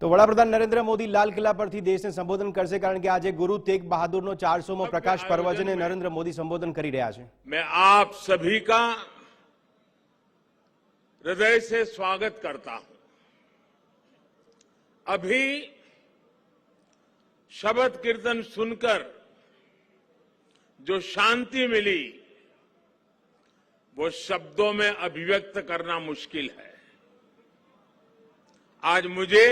તો વડાપ્રધાન નરેન્દ્ર મોદી લાલ કિલ્લા પરથી દેશને સંબોધન કરશે, કારણ કે આજે ગુરુ તેગ બહાદુરનો 400મો પ્રકાશ પર્વ છે ને નરેન્દ્ર મોદી સંબોધન કરી રહ્યા છે। मैं आप सभी का हृदय से स्वागत करता हूं। अभी शब्द कीर्तन सुनकर जो शांति मिली वो शब्दों में अभिव्यक्त करना मुश्किल है। आज मुझे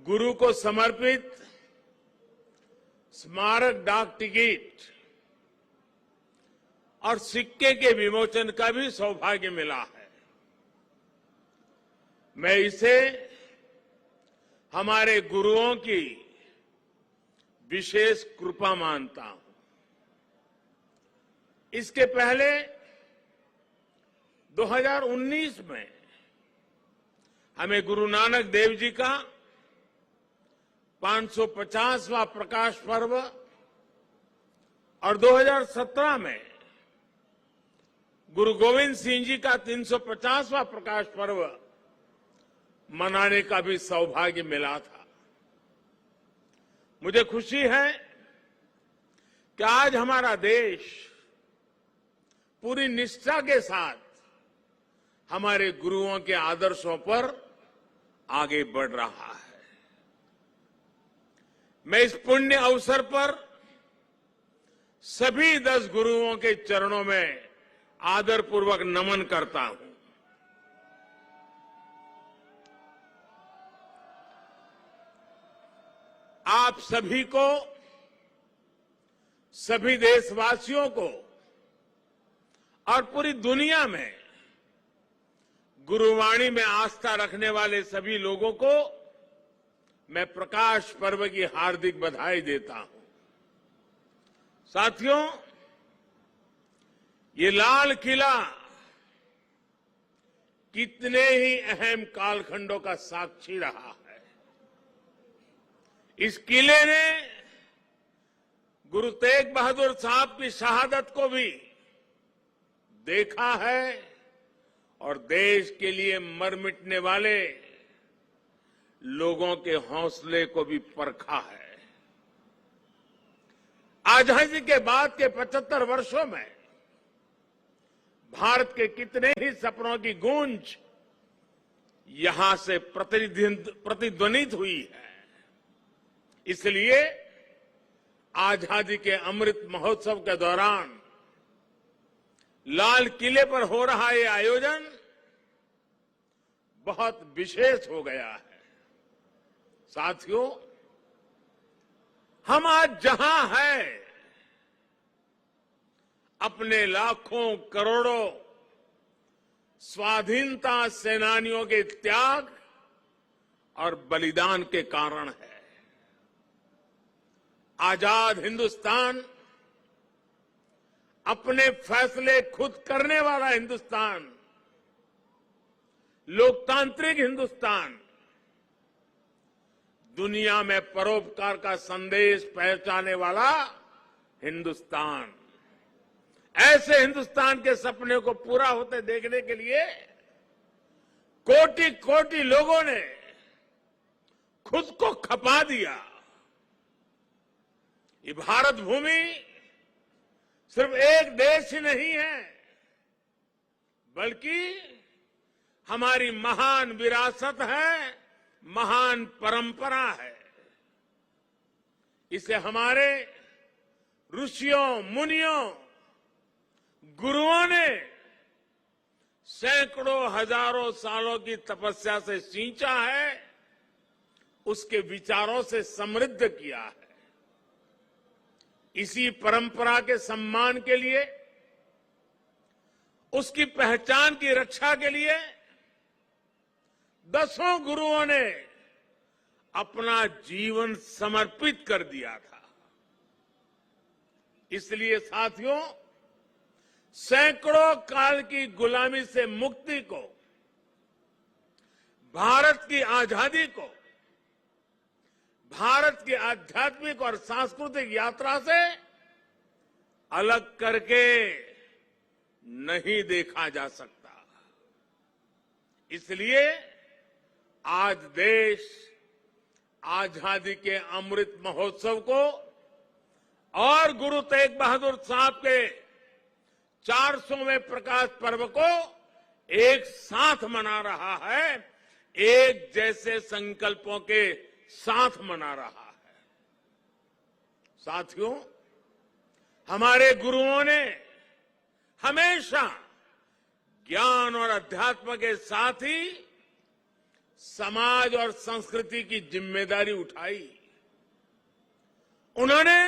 गुरु को समर्पित स्मारक डाक टिकट और सिक्के के विमोचन का भी सौभाग्य मिला है। मैं इसे हमारे गुरुओं की विशेष कृपा मानता हूं। इसके पहले 2019 में हमें गुरु नानक देव जी का 550वां प्रकाश पर्व और 2017 में गुरु गोविंद सिंह जी का 350वां प्रकाश पर्व मनाने का भी सौभाग्य मिला था। मुझे खुशी है कि आज हमारा देश पूरी निष्ठा के साथ हमारे गुरुओं के आदर्शों पर आगे बढ़ रहा है। मैं इस पुण्य अवसर पर सभी 10 गुरुओं के चरणों में आदरपूर्वक नमन करता हूं। आप सभी को, सभी देशवासियों को और पूरी दुनिया में गुरुवाणी में आस्था रखने वाले सभी लोगों को मैं प्रकाश पर्व की हार्दिक बधाई देता हूं। साथियों, ये लाल किला कितने ही अहम कालखंडों का साक्षी रहा है। इस किले ने गुरु तेग बहादुर साहब की शहादत को भी देखा है और देश के लिए मर मिटने वाले लोगों के हौसले को भी परखा है। आजादी के बाद के 75 वर्षों में भारत के कितने ही सपनों की गूंज यहां से प्रतिध्वनित हुई है। इसलिए आजादी के अमृत महोत्सव के दौरान लाल किले पर हो रहा ये आयोजन बहुत विशेष हो गया है। साथियों, हम आज जहां हैं अपने लाखों करोड़ों स्वाधीनता सेनानियों के त्याग और बलिदान के कारण है। आजाद हिंदुस्तान, अपने फैसले खुद करने वाला हिंदुस्तान, लोकतांत्रिक हिंदुस्तान, दुनिया में परोपकार का संदेश पहुंचाने वाला हिंदुस्तान, ऐसे हिंदुस्तान के सपने को पूरा होते देखने के लिए कोटि कोटि लोगों ने खुद को खपा दिया। ये भारत भूमि सिर्फ एक देश ही नहीं है, बल्कि हमारी महान विरासत है, महान परंपरा है। इसे हमारे ऋषियों, मुनियों, गुरुओं ने सैकड़ों हजारों सालों की तपस्या से सींचा है, उसके विचारों से समृद्ध किया है। इसी परंपरा के सम्मान के लिए, उसकी पहचान की रक्षा के लिए 10 गुरुओं ने अपना जीवन समर्पित कर दिया था। इसलिए साथियों, सैकड़ों काल की गुलामी से मुक्ति को, भारत की आजादी को, भारत की आध्यात्मिक और सांस्कृतिक यात्रा से अलग करके नहीं देखा जा सकता। इसलिए आज देश आजादी के अमृत महोत्सव को और गुरु तेग बहादुर साहब के 400वें प्रकाश पर्व को एक साथ मना रहा है, एक जैसे संकल्पों के साथ मना रहा है। साथियों, हमारे गुरुओं ने हमेशा ज्ञान और अध्यात्म के साथ ही समाज और संस्कृति की जिम्मेदारी उठाई। उन्होंने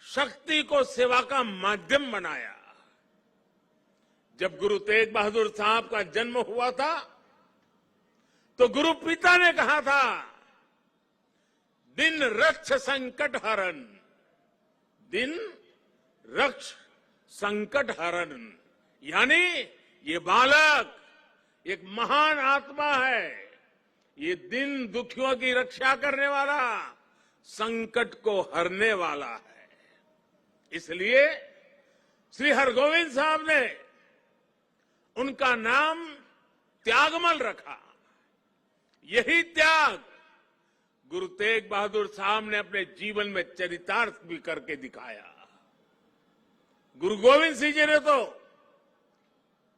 शक्ति को सेवा का माध्यम बनाया। जब गुरु तेग बहादुर साहब का जन्म हुआ था तो गुरु पिता ने कहा था, दिन रक्ष संकट हरण, दिन रक्ष संकट हरण, यानी ये बालक एक महान आत्मा है। ये दिन दुखियों की रक्षा करने वाला, संकट को हरने वाला है। इसलिए श्री हरगोविंद साहब ने उनका नाम त्यागमल रखा। यही त्याग गुरु तेग बहादुर साहब ने अपने जीवन में चरितार्थ भी करके दिखाया। गुरु गोविंद सिंह जी ने तो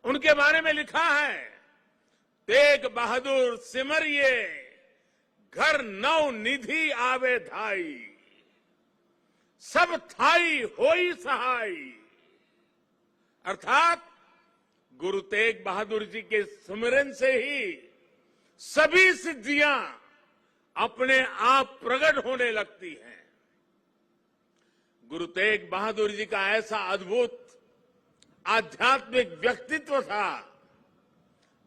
उनके बारे में लिखा है, तेग बहादुर सिमरिये घर नव निधि आवे धाई, सब थाई होई सहाय। अर्थात गुरु तेग बहादुर जी के सुमिरन से ही सभी सिद्धियां अपने आप प्रकट होने लगती हैं। गुरु तेग बहादुर जी का ऐसा अद्भुत आध्यात्मिक व्यक्तित्व था,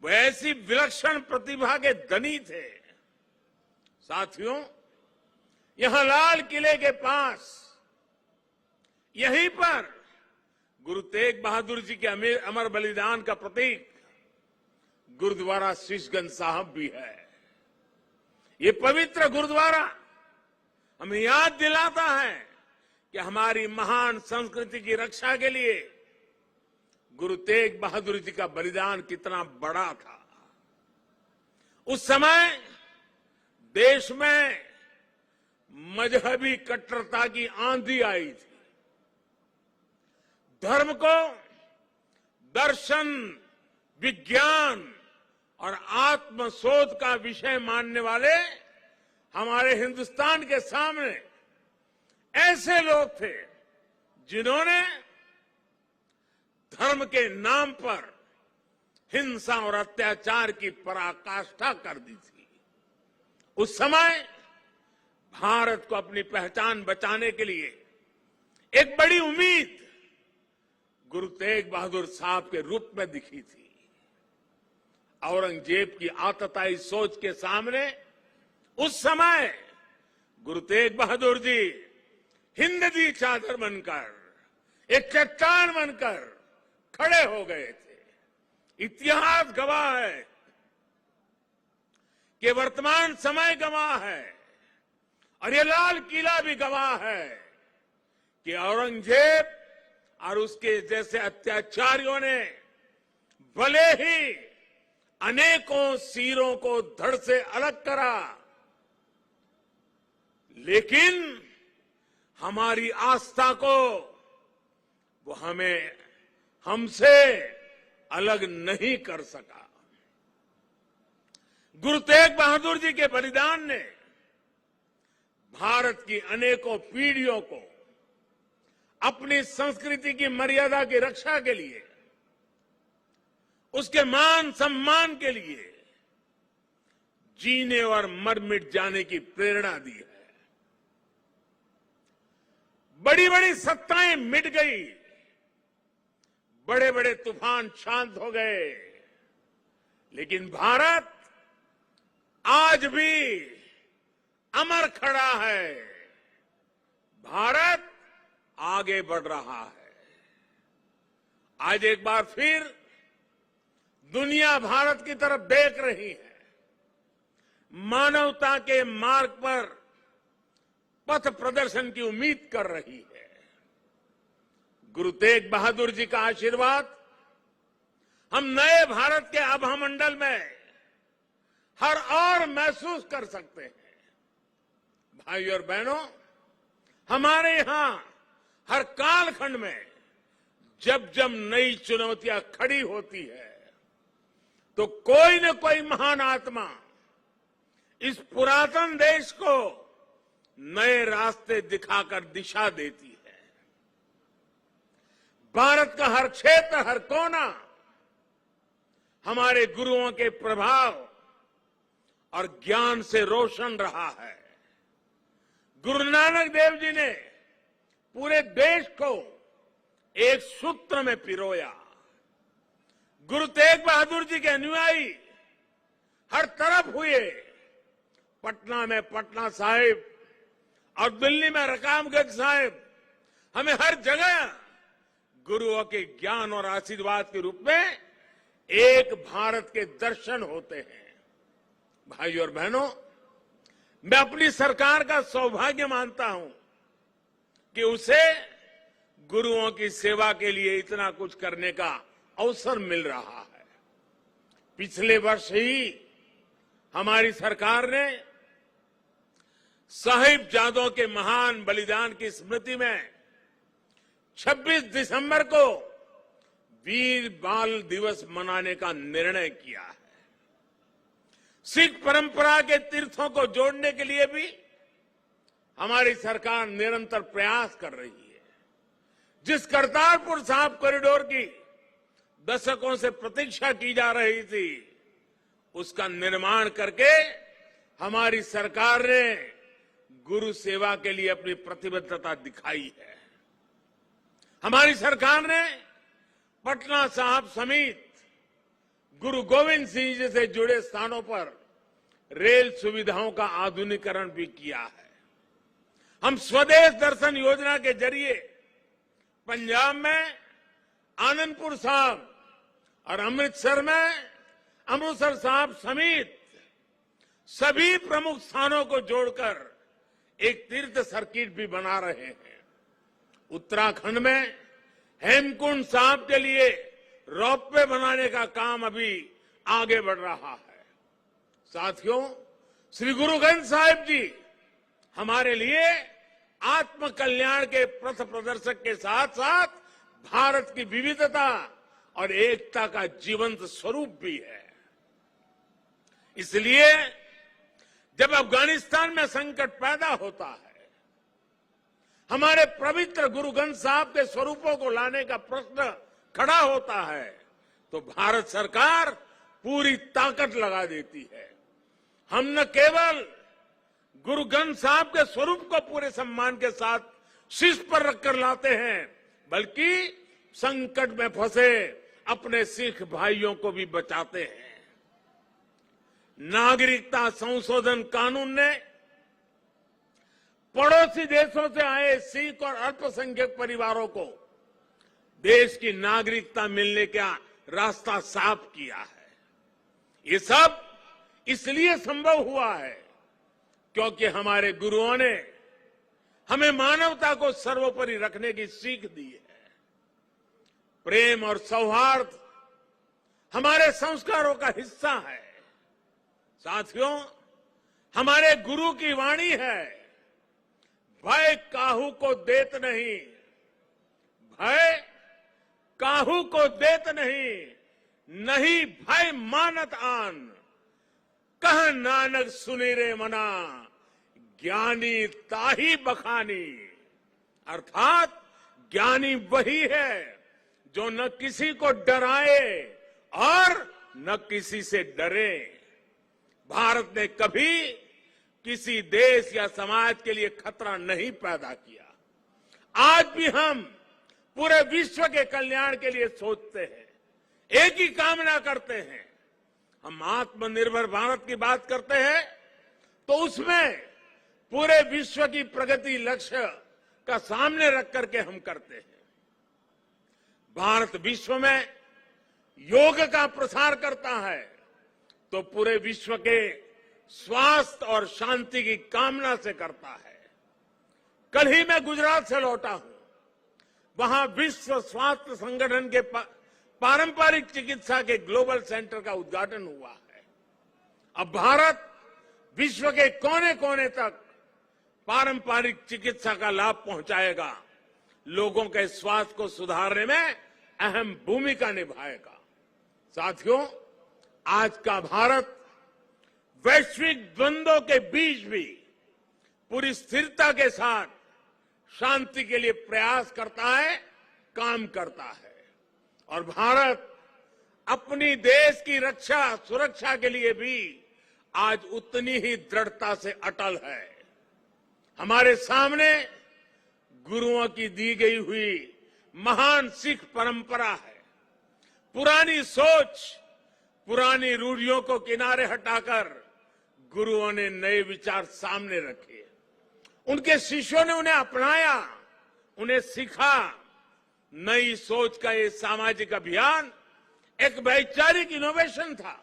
वो ऐसी विलक्षण प्रतिभा के धनी थे। साथियों, यहां लाल किले के पास, यहीं पर गुरु तेग बहादुर जी के अमर बलिदान का प्रतीक गुरुद्वारा शीशगंज साहब भी है। ये पवित्र गुरुद्वारा हमें याद दिलाता है कि हमारी महान संस्कृति की रक्षा के लिए गुरु तेग बहादुर जी का बलिदान कितना बड़ा था। उस समय देश में मजहबी कट्टरता की आंधी आई थी। धर्म को दर्शन, विज्ञान और आत्मशोध का विषय मानने वाले हमारे हिंदुस्तान के सामने ऐसे लोग थे जिन्होंने धर्म के नाम पर हिंसा और अत्याचार की पराकाष्ठा कर दी थी। उस समय भारत को अपनी पहचान बचाने के लिए एक बड़ी उम्मीद गुरु तेग बहादुर साहब के रूप में दिखी थी। औरंगजेब की आतताई सोच के सामने उस समय गुरु तेग बहादुर जी हिंद दी चादर बनकर, एक चट्टान बनकर खड़े हो गए थे। इतिहास गवाह है कि वर्तमान समय गवाह है और ये लाल किला भी गवाह है कि औरंगजेब और उसके जैसे अत्याचारियों ने भले ही अनेकों सिरों को धड़ से अलग करा, लेकिन हमारी आस्था को वो हमसे अलग नहीं कर सका। गुरु तेग बहादुर जी के बलिदान ने भारत की अनेकों पीढ़ियों को अपनी संस्कृति की मर्यादा की रक्षा के लिए, उसके मान सम्मान के लिए जीने और मर मिट जाने की प्रेरणा दी है। बड़ी बड़ी सत्ताएं मिट गई, बड़े बड़े तूफान शांत हो गए, लेकिन भारत आज भी अमर खड़ा है। भारत आगे बढ़ रहा है। आज एक बार फिर दुनिया भारत की तरफ देख रही है। मानवता के मार्ग पर पथ प्रदर्शन की उम्मीद कर रही है। गुरु तेग बहादुर जी का आशीर्वाद हम नए भारत के आभामंडल में हर और महसूस कर सकते हैं। भाइयों और बहनों, हमारे यहां हर कालखंड में जब जब नई चुनौतियां खड़ी होती है तो कोई न कोई महान आत्मा इस पुरातन देश को नए रास्ते दिखाकर दिशा देती है। भारत का हर क्षेत्र, हर कोना हमारे गुरुओं के प्रभाव और ज्ञान से रोशन रहा है। गुरु नानक देव जी ने पूरे देश को एक सूत्र में पिरोया। गुरु तेग बहादुर जी के अनुयायी हर तरफ हुए। पटना में पटना साहिब और दिल्ली में रकाबगंज साहिब, हमें हर जगह गुरुओं के ज्ञान और आशीर्वाद के रूप में एक भारत के दर्शन होते हैं। भाइयों और बहनों, मैं अपनी सरकार का सौभाग्य मानता हूं कि उसे गुरुओं की सेवा के लिए इतना कुछ करने का अवसर मिल रहा है। पिछले वर्ष ही हमारी सरकार ने साहिबजादों के महान बलिदान की स्मृति में 26 दिसंबर को वीर बाल दिवस मनाने का निर्णय किया है। सिख परंपरा के तीर्थों को जोड़ने के लिए भी हमारी सरकार निरंतर प्रयास कर रही है। जिस करतारपुर साहिब कॉरिडोर की दशकों से प्रतीक्षा की जा रही थी, उसका निर्माण करके हमारी सरकार ने गुरु सेवा के लिए अपनी प्रतिबद्धता दिखाई है। हमारी सरकार ने पटना साहिब समेत गुरु गोविंद सिंह जी से जुड़े स्थानों पर रेल सुविधाओं का आधुनिकीकरण भी किया है। हम स्वदेश दर्शन योजना के जरिए पंजाब में आनंदपुर साहिब और अमृतसर में अमृतसर साहिब समेत सभी प्रमुख स्थानों को जोड़कर एक तीर्थ सर्किट भी बना रहे हैं। उत्तराखंड में हेमकुंड साहिब के लिए रोपवे बनाने का काम अभी आगे बढ़ रहा है। साथियों, श्री गुरु ग्रंथ साहिब जी हमारे लिए आत्म कल्याण के पथ प्रदर्शक के साथ साथ भारत की विविधता और एकता का जीवंत स्वरूप भी है। इसलिए जब अफगानिस्तान में संकट पैदा होता है, हमारे पवित्र गुरु ग्रंथ साहिब के स्वरूपों को लाने का प्रश्न खड़ा होता है, तो भारत सरकार पूरी ताकत लगा देती है। हम न केवल गुरु ग्रंथ साहिब के स्वरूप को पूरे सम्मान के साथ शीर्ष पर रखकर लाते हैं, बल्कि संकट में फंसे अपने सिख भाइयों को भी बचाते हैं। नागरिकता संशोधन कानून ने पड़ोसी देशों से आए सिख और अल्पसंख्यक परिवारों को देश की नागरिकता मिलने का रास्ता साफ किया है। ये सब इसलिए संभव हुआ है क्योंकि हमारे गुरुओं ने हमें मानवता को सर्वोपरि रखने की सीख दी है। प्रेम और सौहार्द हमारे संस्कारों का हिस्सा है। साथियों, हमारे गुरु की वाणी है, भय काहू को देत नहीं, भय काहू को देत नहीं, नहीं भय मानत आन, कह नानक सुनी रे मना, ज्ञानी ताही बखानी। अर्थात ज्ञानी वही है जो न किसी को डराए और न किसी से डरे। भारत ने कभी किसी देश या समाज के लिए खतरा नहीं पैदा किया। आज भी हम पूरे विश्व के कल्याण के लिए सोचते हैं, एक ही कामना करते हैं। हम आत्मनिर्भर भारत की बात करते हैं तो उसमें पूरे विश्व की प्रगति लक्ष्य का सामने रख करके हम करते हैं। भारत विश्व में योग का प्रसार करता है तो पूरे विश्व के स्वास्थ्य और शांति की कामना से करता है। कल ही मैं गुजरात से लौटा हूं। वहां विश्व स्वास्थ्य संगठन के पारंपरिक चिकित्सा के ग्लोबल सेंटर का उद्घाटन हुआ है अब भारत विश्व के कोने कोने तक पारंपरिक चिकित्सा का लाभ पहुंचाएगा, लोगों के स्वास्थ्य को सुधारने में अहम भूमिका निभाएगा। साथियों, आज का भारत वैश्विक द्वंद्वों के बीच भी पूरी स्थिरता के साथ शांति के लिए प्रयास करता है, काम करता है। और भारत अपनी देश की रक्षा सुरक्षा के लिए भी आज उतनी ही दृढ़ता से अटल है। हमारे सामने गुरुओं की दी गई हुई महान सिख परंपरा है। पुरानी सोच, पुरानी रूढ़ियों को किनारे हटाकर गुरुओं ने नए विचार सामने रखे। उनके शिष्यों ने उन्हें अपनाया, उन्हें सीखा। नई सोच का ये सामाजिक अभियान एक वैचारिक इनोवेशन था।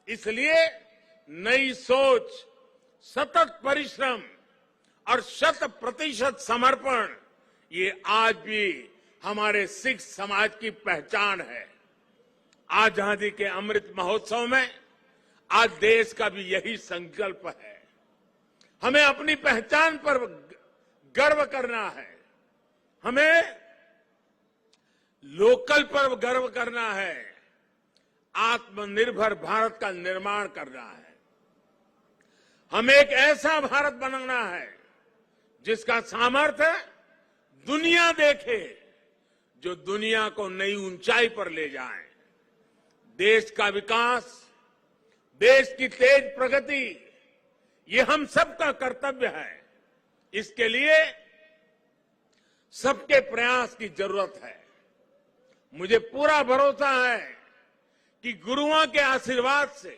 इसलिए नई सोच, सतत परिश्रम और 100% समर्पण, ये आज भी हमारे सिख समाज की पहचान है। आजादी के अमृत महोत्सव में आज देश का भी यही संकल्प है। हमें अपनी पहचान पर गर्व करना है, हमें लोकल पर गर्व करना है, आत्मनिर्भर भारत का निर्माण करना है। हमें एक ऐसा भारत बनाना है जिसका सामर्थ्य दुनिया देखे, जो दुनिया को नई ऊंचाई पर ले जाए। देश का विकास, देश की तेज प्रगति, ये हम सबका कर्तव्य है। इसके लिए सबके प्रयास की जरूरत है। मुझे पूरा भरोसा है कि गुरुओं के आशीर्वाद से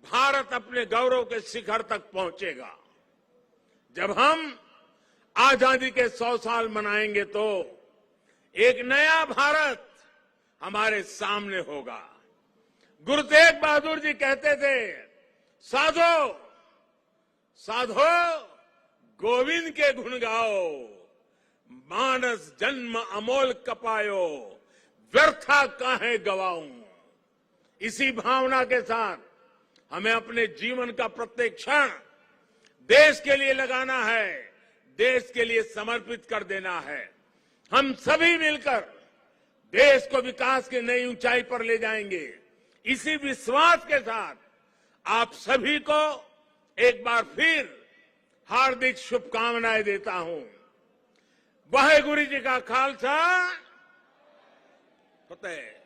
भारत अपने गौरव के शिखर तक पहुंचेगा। जब हम आजादी के 100 साल मनाएंगे तो एक नया भारत हमारे सामने होगा। गुरु तेग बहादुर जी कहते थे, साधो साधो गोविंद के गुण गाओ, मानस जन्म अमोल कपायो, व्यर्था काहे गवाऊं। इसी भावना के साथ हमें अपने जीवन का प्रत्येक क्षण देश के लिए लगाना है, देश के लिए समर्पित कर देना है। हम सभी मिलकर देश को विकास की नई ऊंचाई पर ले जाएंगे। इसी विश्वास के साथ आप सभी को एक बार फिर हार्दिक शुभकामनाएं देता हूं। वाहेगुरु जी का खालसा, फतेह।